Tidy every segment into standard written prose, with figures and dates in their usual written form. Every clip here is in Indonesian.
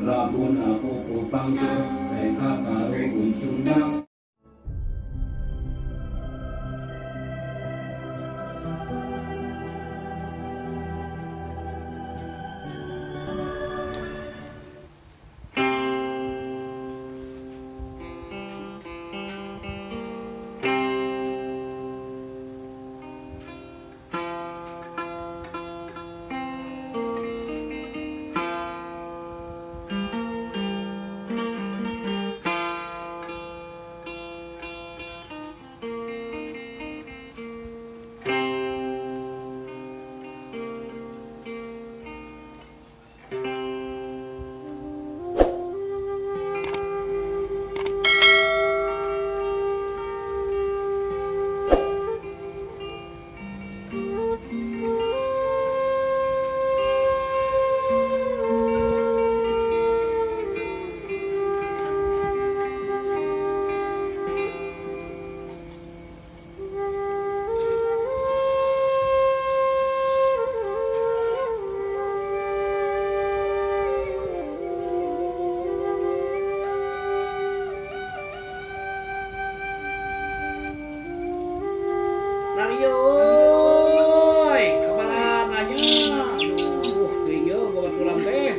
Rabun aku kupangku Reka karo unsundang. Mario, kemana nanya? Dia kebetulan teh.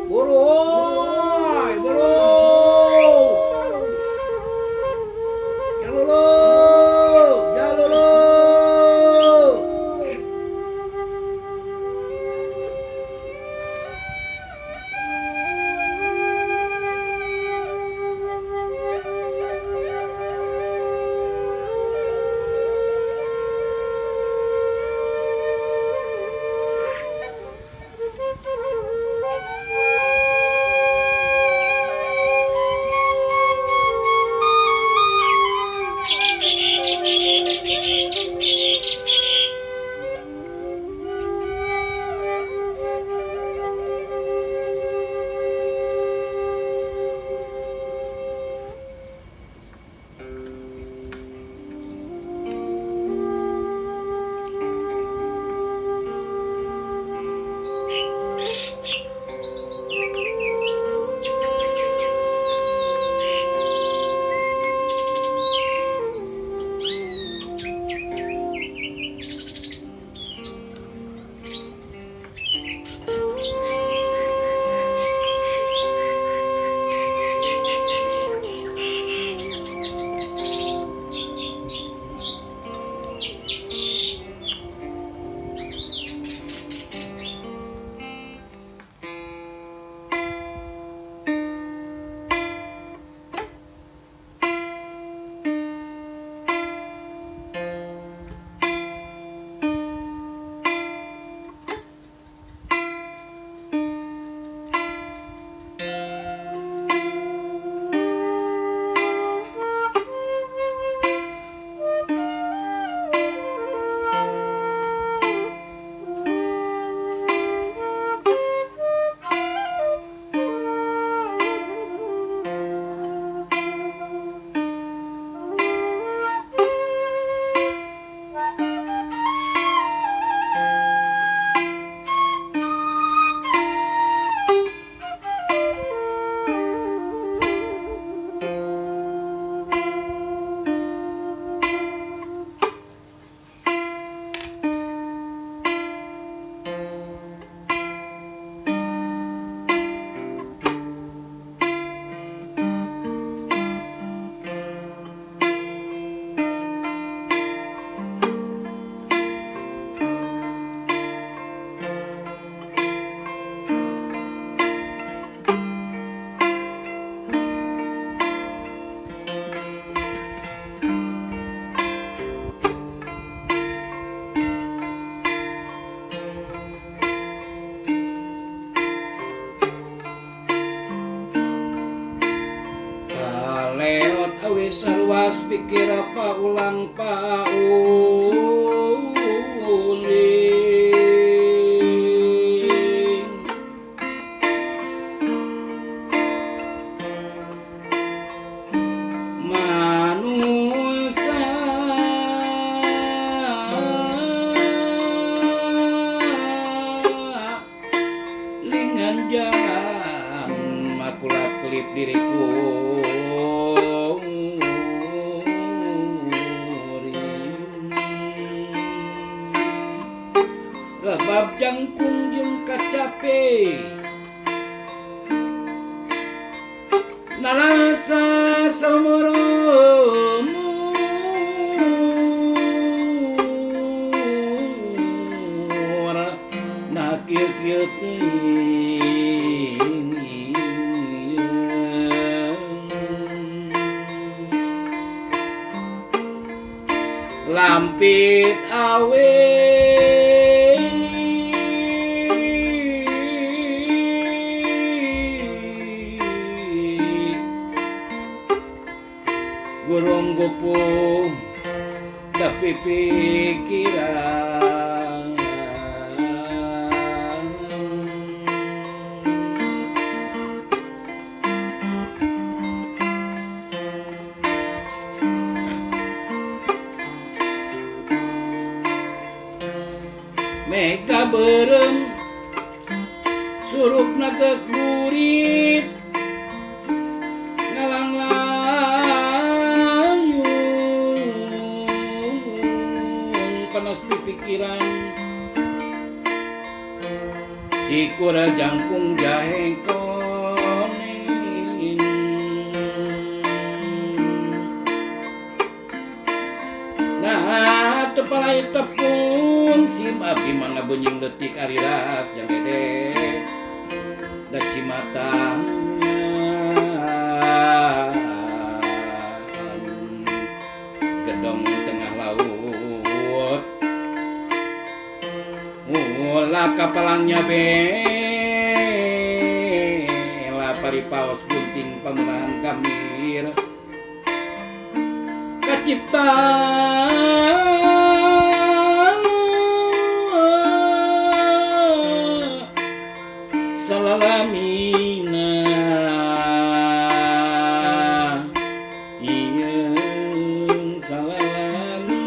Buru, buru. Jalulu, jalulu. Sarwas pikir apa ulang pauling kulap kelip diriku rebab jangkung jeung kacape nalasa samoromu nakir-kir lampit awe gurung gupung tapi pikiran mega berem surup nagas burit ngalang-layung panas pikiran cikura jangkung jahe koning nah tepalai tepung sim abdi mangga bunyiing detik ariras jang dede da cimatang gedong tengah laut ulah kapalangnya bela paripaos gunting pamulahan kamir kacipta salalamina iya salalamina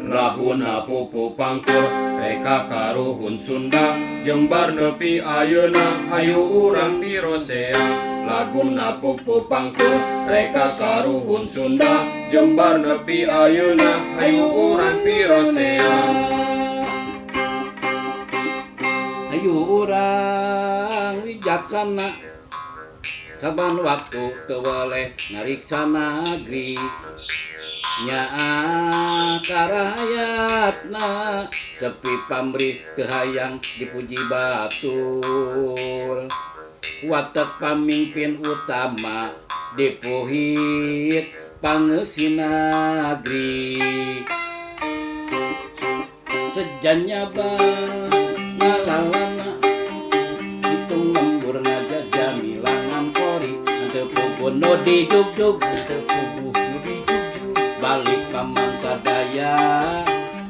Laguna pupu pangkur reka karuhun Sunda jembar nepi ayeuna hayu urang pirosea Laguna pupu pangkur reka karuhun Sunda jembar nepi ayeuna hayu urang pirosea hayu urang wijaksana kaban waktu teu boleh ngariksa nagri nyaa karayatna sepi pamrih teu hayang dipuji batur watet pamimpin utama dipuhit pangeusina nagri sejannya ngalalana hitung lembur ngajajah milangan kori teu pupun no dijuk-juk teu puguh no dijuk-juk balik kamang sadaya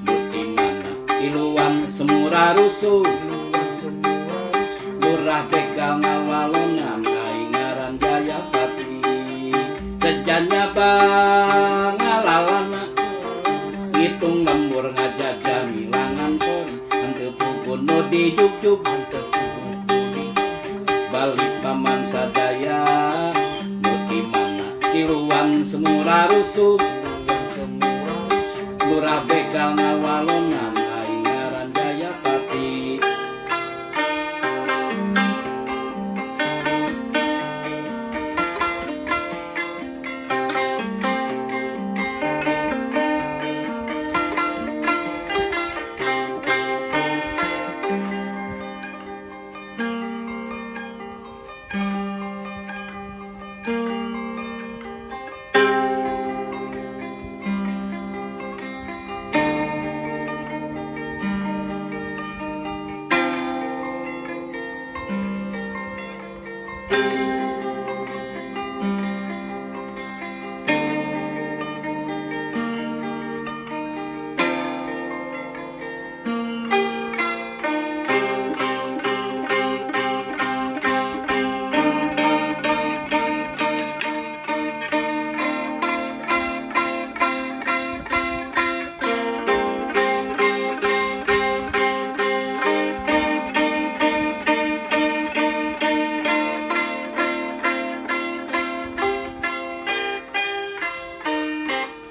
bukti mana iluan semura rusuh lurah begal ngawalongan aing ngaran Jayapati sejannya bang di jugjug hanteu puguh nu di jugjug balik paman sadaya muti mana tiluan semura rusuh lurah begal ngawalonan aing ngaran Jayapati.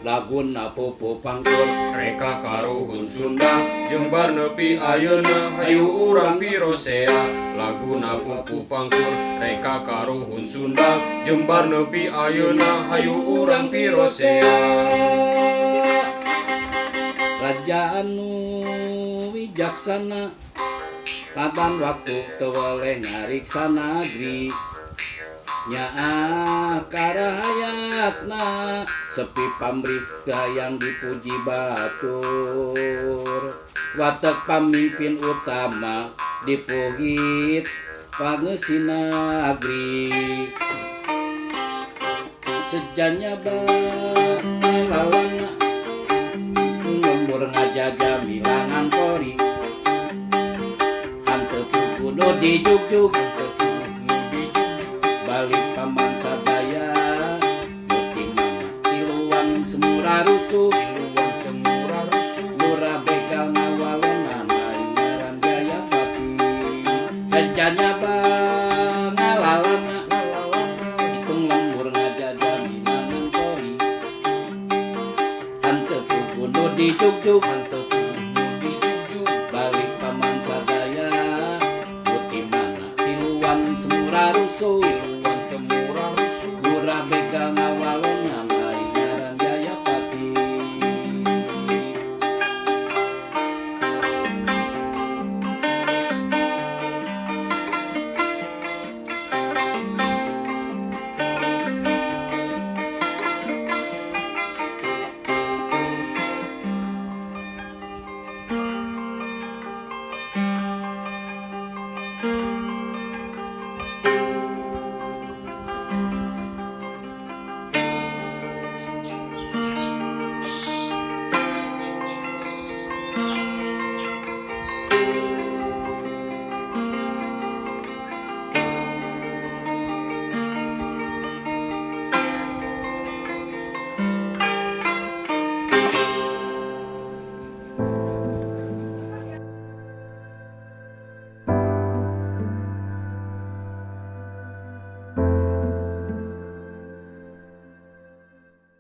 Laguna pupu pangkur Reka karuhun Sunda jembar nepi ayeuna hayu urang pirosea Laguna pupu pangkur Reka karuhun Sunda jembar nepi ayeuna hayu urang pirosea Raja anu wijaksana kapan waktu teu weleh ngariksa nagri nyaa karahayatna sepi pamrih gayang dipuji batur watek pamimpin utama dipuhit pangeusina nagri sejanya balawana lembur ngajaga milangan kori hanteu puguh nu di jugjug balik paman sadaya muti mana tiluan semura rusuh lurah begal ngawalonan aing ngaran Jayapati sejanya bangalalana hitung lembur ngajaga milangan kori hanteu puguh nu di jugjug